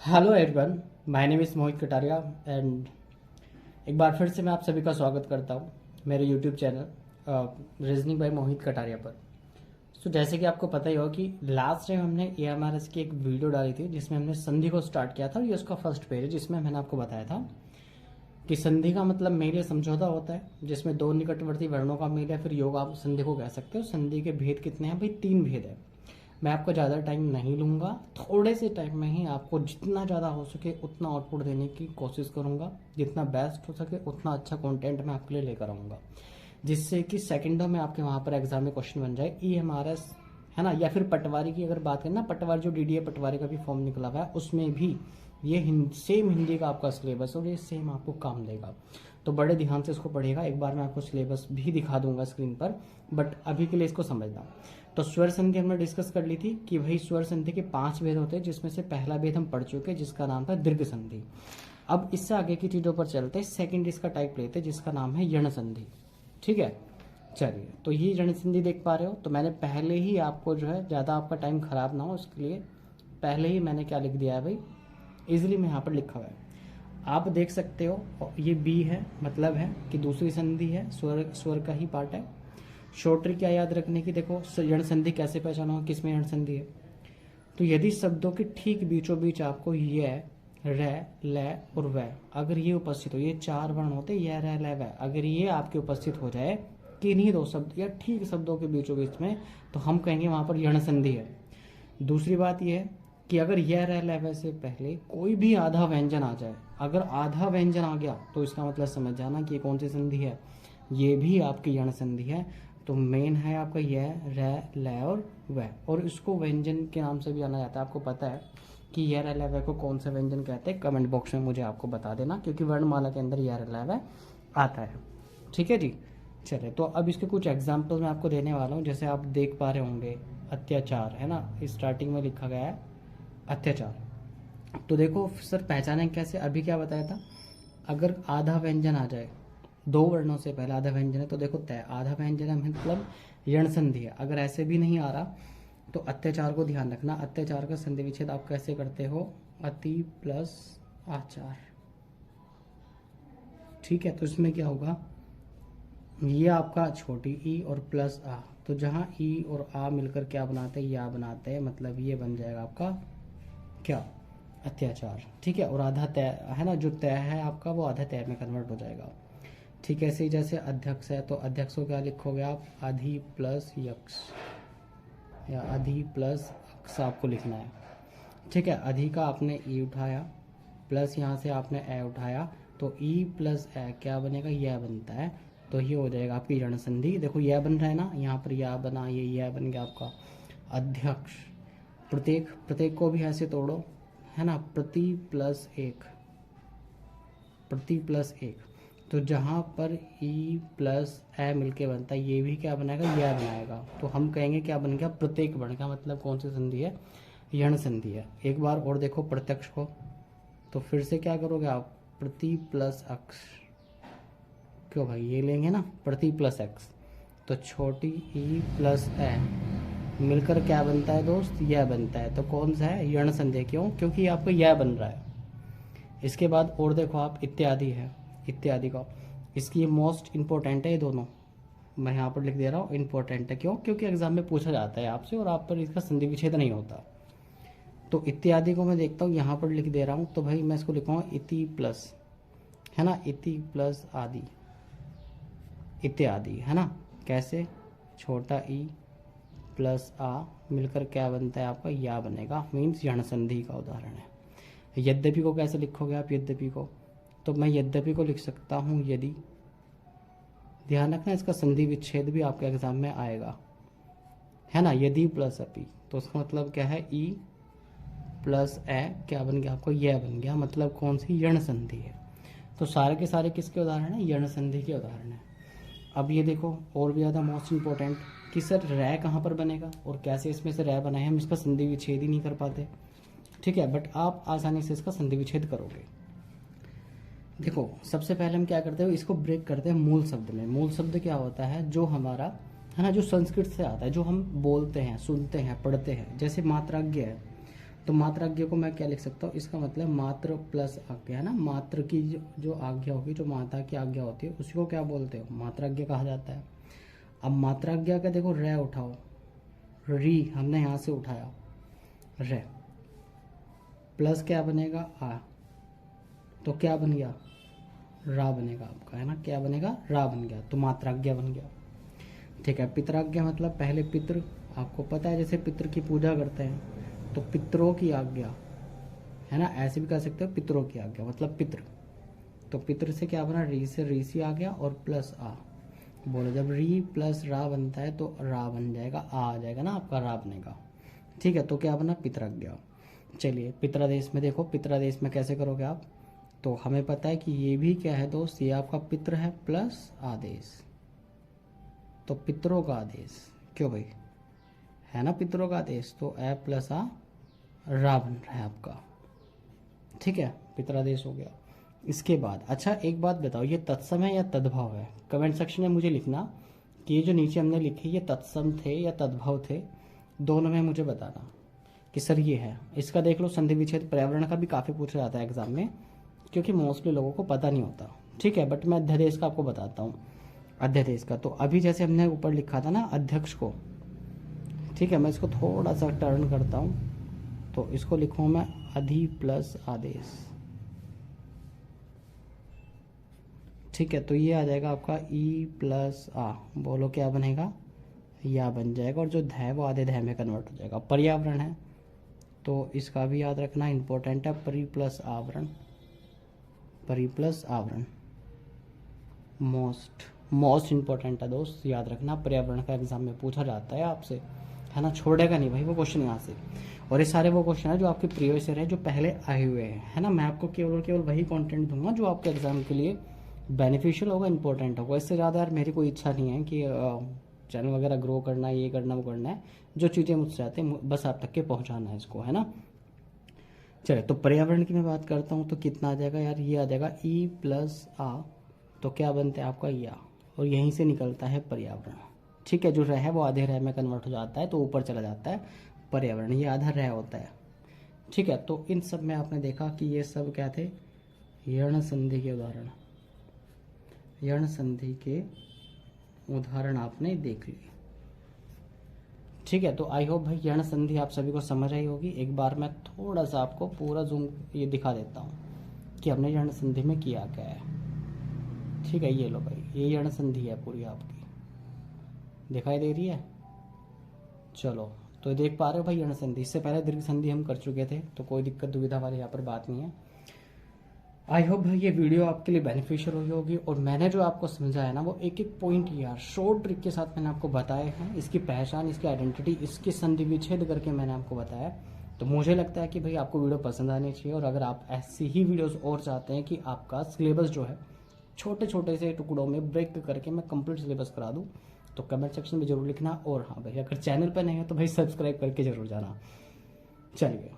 Hello everyone, my name is Mohit Kataria and एक बार फिर से मैं आप सभी का स्वागत करता हूँ मेरे यूट्यूब चैनल रीजनिंग बाय मोहित कटारिया पर। जैसे कि आपको पता ही होगा कि लास्ट टाइम हमने एएमआरएस की एक वीडियो डाली थी जिसमें हमने संधि को स्टार्ट किया था और ये उसका फर्स्ट पेज है जिसमें मैंने आपको बताया था कि संधि का मतलब मेल या समझौता होता है जिसमें दो निकटवर्ती वर्णों का मेल है। फिर योग आप संधि को कह सकते हो। संधि के भेद कितने हैं भाई? 3 भेद है। मैं आपको ज़्यादा टाइम नहीं लूँगा, थोड़े से टाइम में ही आपको जितना ज़्यादा हो सके उतना आउटपुट देने की कोशिश करूँगा। जितना बेस्ट हो सके उतना अच्छा कंटेंट मैं आपके लिए लेकर आऊँगा, जिससे कि सेकंडों में आपके वहाँ पर एग्जाम में क्वेश्चन बन जाए। ईएमआरएस है ना, या फिर पटवारी की अगर बात करें ना, पटवारी जो डीडीए पटवारी का भी फॉर्म निकला हुआ है उसमें भी ये सेम हिंदी का आपका सिलेबस और ये सेम आपको काम देगा। तो बड़े ध्यान से इसको पढ़िएगा। एक बार मैं आपको सिलेबस भी दिखा दूंगा स्क्रीन पर, बट अभी के लिए इसको समझना। तो स्वर संधि हमने डिस्कस कर ली थी कि भाई स्वर संधि के 5 भेद होते हैं, जिसमें से पहला भेद हम पढ़ चुके हैं जिसका नाम था दीर्घ संधि। अब इससे आगे की चीज़ों पर चलते हैं। सेकंड इसका टाइप लेते हैं जिसका नाम है यण संधि। ठीक है, चलिए। तो ये यण संधि देख पा रहे हो। तो मैंने पहले ही आपको जो है ज़्यादा आपका टाइम खराब ना हो इसके लिए पहले ही मैंने क्या लिख दिया है भाई, इजिली में यहाँ पर लिखा हुआ है, आप देख सकते हो। ये बी है, मतलब है कि दूसरी संधि है, स्वर का ही पार्ट है। शॉर्ट ट्रिक क्या याद रखने की, देखो यण संधि कैसे पहचानो किस में यण संधि है। तो यदि शब्दों के ठीक बीचों बीच आपको य, र, ल और व अगर ये उपस्थित हो, ये 4 वर्ण होते य, र, ल, व, अगर ये आपके उपस्थित हो जाए किन्हीं 2 शब्द या ठीक शब्दों के बीचों बीच में, तो हम कहेंगे वहां पर यण संधि है। दूसरी बात यह है कि अगर यह रह लेवे से पहले कोई भी आधा व्यंजन आ जाए, अगर आधा व्यंजन आ गया तो इसका मतलब समझ जाना कि ये कौन सी संधि है, ये भी आपकी यण संधि है। तो मेन है आपका यह, र, ल और व, और इसको व्यंजन के नाम से भी जाना जाता है। आपको पता है कि यह र, ल, व को कौन सा व्यंजन कहते हैं? कमेंट बॉक्स में मुझे आपको बता देना, क्योंकि वर्णमाला के अंदर यह र, ल, व आता है। ठीक है जी, चले। तो अब इसके कुछ एग्जाम्पल मैं आपको देने वाला हूँ। जैसे आप देख पा रहे होंगे अत्याचार है ना, स्टार्टिंग में लिखा गया है अत्याचार। तो देखो सर पहचाने कैसे, अभी क्या बताया था, अगर आधा व्यंजन आ जाए 2 वर्णों से पहले आधा व्यंजन है तो देखो तय आधा व्यंजन है मतलब यण संधि है। अगर ऐसे भी नहीं आ रहा तो अत्याचार को ध्यान रखना। अत्याचार का संधि विच्छेद आप कैसे करते हो? अति प्लस आचार। ठीक है, तो इसमें क्या होगा, ये आपका छोटी ई और प्लस आ, तो जहाँ ई और आ मिलकर क्या बनाते हैं, या बनाते हैं, मतलब ये बन जाएगा आपका क्या, अत्याचार। ठीक है, और आधा तय है ना, जो तय है आपका वो आधा तय में कन्वर्ट हो जाएगा। ठीक है, ऐसे ही जैसे अध्यक्ष है तो अध्यक्ष को क्या लिखोगे आप, अधि प्लस यक्ष या अधि प्लस अक्ष आपको लिखना है। ठीक है, अधि का आपने ई उठाया प्लस यहाँ से आपने ए उठाया, तो ई प्लस ए क्या बनेगा, यह बनता है। तो ये हो जाएगा आपकी यण संधि। देखो यह बन रहा है ना, यहाँ पर यह बना, ये यह बन गया आपका अध्यक्ष। प्रत्येक, प्रत्येक को भी ऐसे तोड़ो है ना, प्रति प्लस एक, प्रति प्लस एक, तो जहाँ पर ई प्लस ए मिलके बनता है ये भी क्या बनाएगा, यह बनाएगा। तो हम कहेंगे क्या बन गया, प्रत्येक बन गया। मतलब कौन सी संधि है, यण संधि है। एक बार और देखो प्रत्यक्ष को, तो फिर से क्या करोगे आप, प्रति प्लस अक्ष, क्यों भाई ये लेंगे ना प्रति प्लस एक्स, तो छोटी ई प्लस ए मिलकर क्या बनता है दोस्त, यह बनता है। तो कौन सा है, यण संधि। क्यों? क्योंकि आपको यह बन रहा है। इसके बाद और देखो आप इत्यादि है, इत्यादि का, इसकी मोस्ट इंपॉर्टेंट है ये दोनों, मैं यहाँ पर लिख दे रहा हूँ इंपॉर्टेंट है। क्यों? क्योंकि एग्जाम में पूछा जाता है आपसे और आप पर इसका संधि विच्छेद नहीं होता। तो इत्यादि को मैं देखता हूँ यहाँ पर लिख दे रहा हूँ, तो भाई मैं इसको लिखूँगा इति प्लस, है ना, इति प्लस आदि, इत्यादि, है ना। कैसे, छोटा ई प्लस आ मिलकर क्या बनता है आपका, या बनेगा, मीन्स यण संधि का उदाहरण है। यद्यपि को कैसे लिखोगे आप, यद्यपि को, तो मैं यद्यपि को लिख सकता हूँ यदि। ध्यान रखना इसका संधि विच्छेद भी आपके एग्जाम में आएगा, है ना। यदि प्लस अपि, तो उसका मतलब क्या है, ई प्लस ए क्या बन गया आपको, यह बन गया। मतलब कौन सी, यण संधि है। तो सारे के सारे किसके उदाहरण है, यण संधि के उदाहरण है। अब ये देखो और भी ज़्यादा मोस्ट इंपॉर्टेंट कि सर रह कहाँ पर बनेगा और कैसे इसमें से रह बनाए, हम इसका संधि विच्छेद ही नहीं कर पाते। ठीक है, बट आप आसानी से इसका संधि विच्छेद करोगे। देखो सबसे पहले हम क्या करते हैं, इसको ब्रेक करते हैं मूल शब्द में। मूल शब्द क्या होता है, जो हमारा है ना, जो संस्कृत से आता है, जो हम बोलते हैं, सुनते हैं, पढ़ते हैं। जैसे मात्राज्ञ है, तो मात्राज्ञ को मैं क्या लिख सकता हूँ, इसका मतलब मात्र प्लस आज्ञा है ना। मात्र की जो आज्ञा होगी, जो माता की आज्ञा होती है, उसी को क्या बोलते हो, मात्राज्ञा कहा जाता है। अब मात्राज्ञा का देखो रे उठाओ, री हमने यहाँ से उठाया रे, प्लस क्या बनेगा आ, तो क्या बन गया, रा बनेगा आपका, है ना। क्या बनेगा, रा बन गया, तो मात्राज्ञा बन गया। ठीक है। पितराज्ञा मतलब पहले पितृ, आपको पता है जैसे पितृ की पूजा करते हैं तो पितरों की आज्ञा, है ना, ऐसे भी कह सकते हो पितरों की आज्ञा मतलब पितृ। तो पितृ से क्या बना, री से री सी आ गया और प्लस आ, बोलो जब री प्लस रा बनता है तो रा बन जाएगा, आ जाएगा ना आपका, रा बनेगा। ठीक है। तो क्या बना, पितराज्ञा। चलिए पितरादेश में देखो, पितरादेश में कैसे करोगे आप, तो हमें पता है कि ये भी क्या है दोस्त, ये आपका पितृ है प्लस आदेश, तो पितरों का आदेश, क्यों भाई, है ना पितरों का आदेश, तो ए प्लस आ रा बन रहा है आपका। ठीक है, पितरादेश हो गया। इसके बाद अच्छा एक बात बताओ, ये तत्सम है या तद्भव है, कमेंट सेक्शन में मुझे लिखना कि ये जो नीचे हमने लिखे ये तत्सम थे या तद्भव थे, दोनों में मुझे बताना कि सर ये है। इसका देख लो, संधि विच्छेद पर्यावरण का भी काफ़ी पूछा जाता है एग्जाम में, क्योंकि मोस्टली लोगों को पता नहीं होता। ठीक है, बट मैं अध्यादेश का आपको बताता हूँ। अध्यादेश का तो अभी जैसे हमने ऊपर लिखा था ना अध्यक्ष को, ठीक है, मैं इसको थोड़ा सा टर्न करता हूँ, तो इसको लिखूँ मैं अधि प्लस आदेश। ठीक है, तो ये आ जाएगा आपका ई प्लस आ, बोलो क्या बनेगा, या बन जाएगा, और जो ध वो आधे ध में कन्वर्ट हो जाएगा। पर्यावरण है तो इसका भी याद रखना इंपॉर्टेंट है, परि प्लस आवरण, परि प्लस आवरण मोस्ट इंपॉर्टेंट है दोस्त, याद रखना। पर्यावरण का एग्जाम में पूछा जाता है आपसे, है ना, छोड़ेगा नहीं भाई वो क्वेश्चन यहाँ से। और ये सारे वो क्वेश्चन है जो आपके प्रीवियस ईयर है, जो पहले आए हुए हैं, है ना। मैं आपको केवल और केवल वही कंटेंट दूंगा जो आपके एग्जाम के लिए बेनिफिशियल होगा, इंपॉर्टेंट होगा। इससे ज़्यादा यार मेरी कोई इच्छा नहीं है कि चैनल वगैरह ग्रो करना है, ये करना वो करना है। जो चीज़ें मुझसे चाहते हैं बस आप तक के पहुँचाना है इसको, है ना। चलिए, तो पर्यावरण की मैं बात करता हूँ तो कितना आ जाएगा यार, ये आ जाएगा ई प्लस आ, तो क्या बनता है आपका या, और यहीं से निकलता है पर्यावरण। ठीक है, जो रह है वो आधे रह में कन्वर्ट हो जाता है तो ऊपर चला जाता है पर्यावरण, ये आधा रह होता है। ठीक है, तो इन सब में आपने देखा कि ये सब क्या थे, यर्ण संधि के उदाहरण, यर्ण संधि के उदाहरण आपने देख लिए। ठीक है, तो आई होप भाई यर्ण संधि आप सभी को समझ आई होगी। एक बार मैं थोड़ा सा आपको पूरा जूम ये दिखा देता हूँ कि हमने यर्ण संधि में किया क्या है। ठीक है, ये लो भाई, ये यर्ण संधि है पूरी आपकी, दिखाई दे रही है। चलो, तो देख पा रहे हो भाई यर्ण संधि, इससे पहले दीर्घ संधि हम कर चुके थे, तो कोई दिक्कत दुविधा वाली यहाँ पर बात नहीं है। आई होप भाई ये वीडियो आपके लिए बेनिफिशियल हुई होगी, और मैंने जो आपको समझाया ना वो एक एक पॉइंट यार शॉर्ट ट्रिक के साथ मैंने आपको बताए हैं, इसकी पहचान, इसकी आइडेंटिटी, इसके संधि विच्छेद करके मैंने आपको बताया। तो मुझे लगता है कि भाई आपको वीडियो पसंद आनी चाहिए, और अगर आप ऐसी ही वीडियोस और चाहते हैं कि आपका सिलेबस जो है छोटे छोटे से टुकड़ों में ब्रेक करके मैं कंप्लीट सिलेबस करा दूँ, तो कमेंट सेक्शन में जरूर लिखना। और हाँ भाई, अगर चैनल पर नहीं हो तो भाई सब्सक्राइब करके जरूर जाना। चलिए।